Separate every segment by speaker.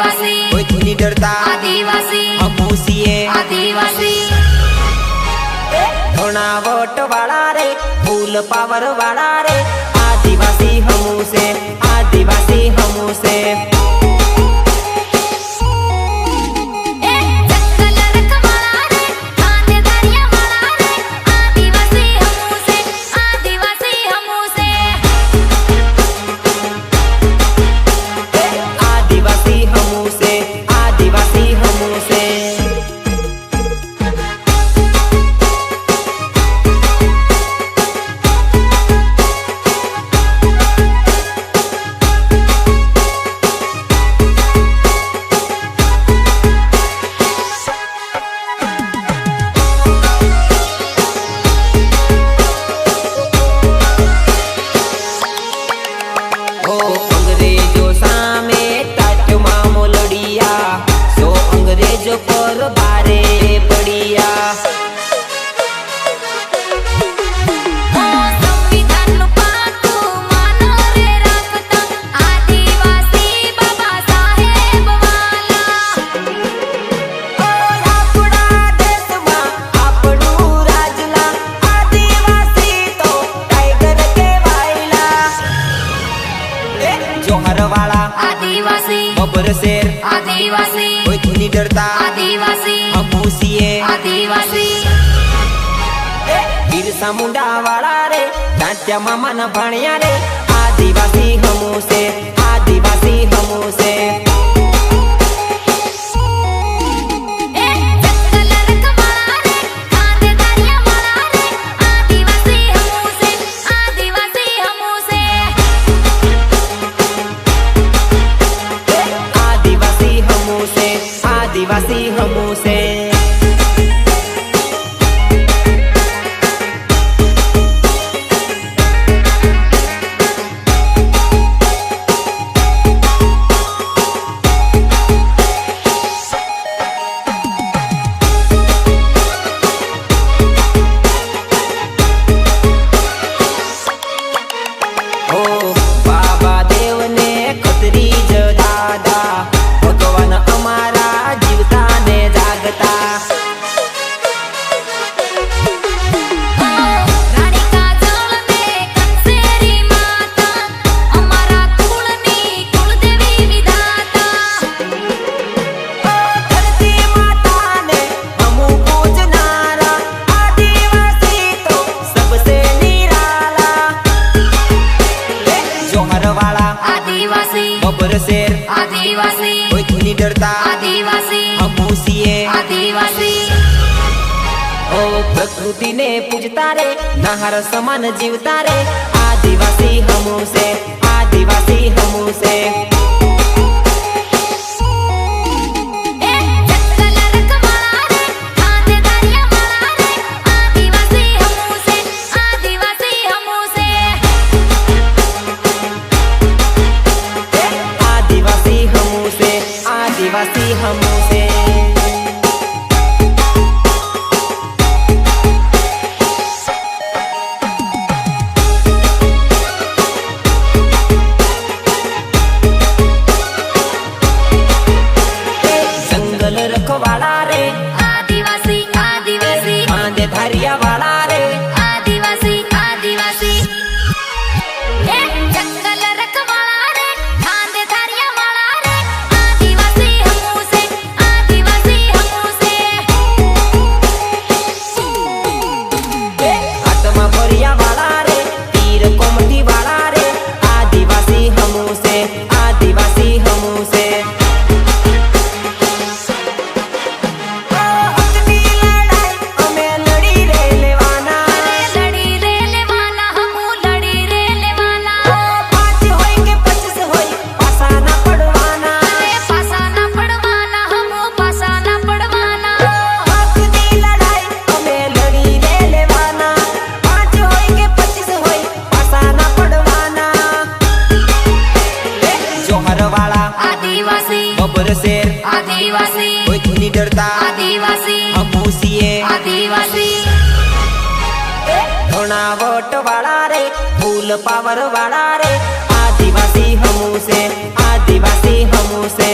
Speaker 1: आदिवासी
Speaker 2: कोई तू नहीं डरता
Speaker 1: आदिवासी
Speaker 2: हम मूसिए
Speaker 1: आदिवासी
Speaker 2: थोड़ा वोट वाला रे फूल पावर वाला रे आदिवासी हमू से आदिवासी हमू से अंग्रेजों पर बारे पड़िया
Speaker 1: संविधान पाकू मानो रे रखता आदिवासी बाबा साहेब वाला
Speaker 2: आपड़ा देश में आपड़ू राजला आदिवासी तो टाइगर के वाइला जोहर वाला
Speaker 1: आदिवासी
Speaker 2: बबर शेर
Speaker 1: आदिवासी
Speaker 2: कोई तू नहीं डरता
Speaker 1: आदिवासी
Speaker 2: हम मूसिए
Speaker 1: आदिवासी
Speaker 2: बिरसा मुंडा वाला रे दांत्या मामा न भाणिया रे आदिवासी हमू से आदिवासी हमू से आदिवासी हमू से बबर शेर
Speaker 1: आदिवासी
Speaker 2: कोई तू नहीं डरता
Speaker 1: आदिवासी
Speaker 2: हम मूसिए
Speaker 1: आदिवासी
Speaker 2: ओ प्रकृति ने पूजता रे नहर समान जीवता रे आदिवासी हमू से आदिवासी हमू से आदिवासी हमू से जंगल रखवाला रे
Speaker 1: आदिवासी आदिवासी
Speaker 2: आंधे धारिया वाला रे
Speaker 1: आदिवासी आदिवासी जंगल रखवाला रे आंधे धारिया वाला रे आदिवासी हमू से आदिवासी हमू से
Speaker 2: आत्मा भरिया वाला रे तीर कोमठी वाला रे आदिवासी हमू से आदिवासी हमू से बबर शेर
Speaker 1: आदिवासी
Speaker 2: कोई तू नहीं डरता
Speaker 1: आदिवासी
Speaker 2: हम मूसिए
Speaker 1: आदिवासी
Speaker 2: थोड़ा वोट वाला रे फूल पावर वाला रे आदिवासी हमू से आदिवासी हमू से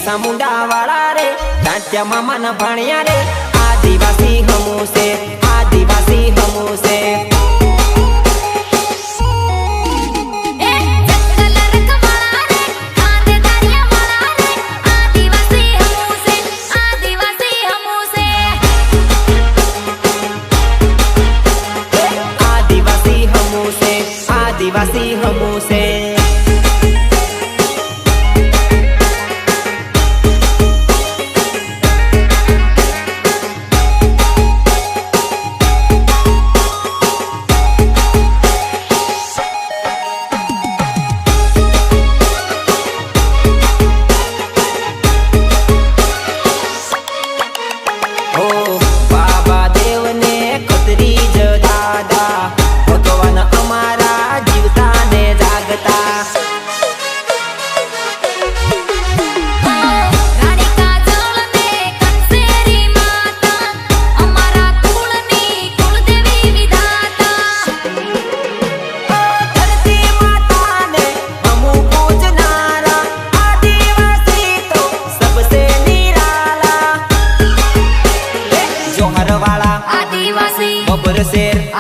Speaker 2: બિરસા મુંડા વાળા રે દાંત્યા મામા ના ભાણિયા રે આદિવાસી હમુ છે આદિવાસી હમુ છે આદિવાસી હમુ છે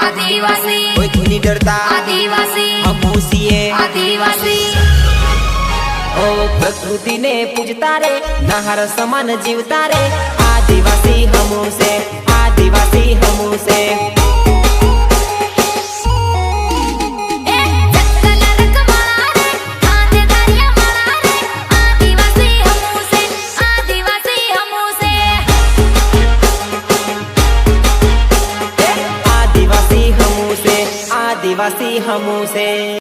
Speaker 1: आदिवासी
Speaker 2: कोई नहीं डरता
Speaker 1: आदिवासी
Speaker 2: हम सीए
Speaker 1: आदिवासी
Speaker 2: ओ प्रकृति ने पूजता रे नहर समान जीवता रे आदिवासी हमू से आदिवासी हमू से आदिवासी हमू से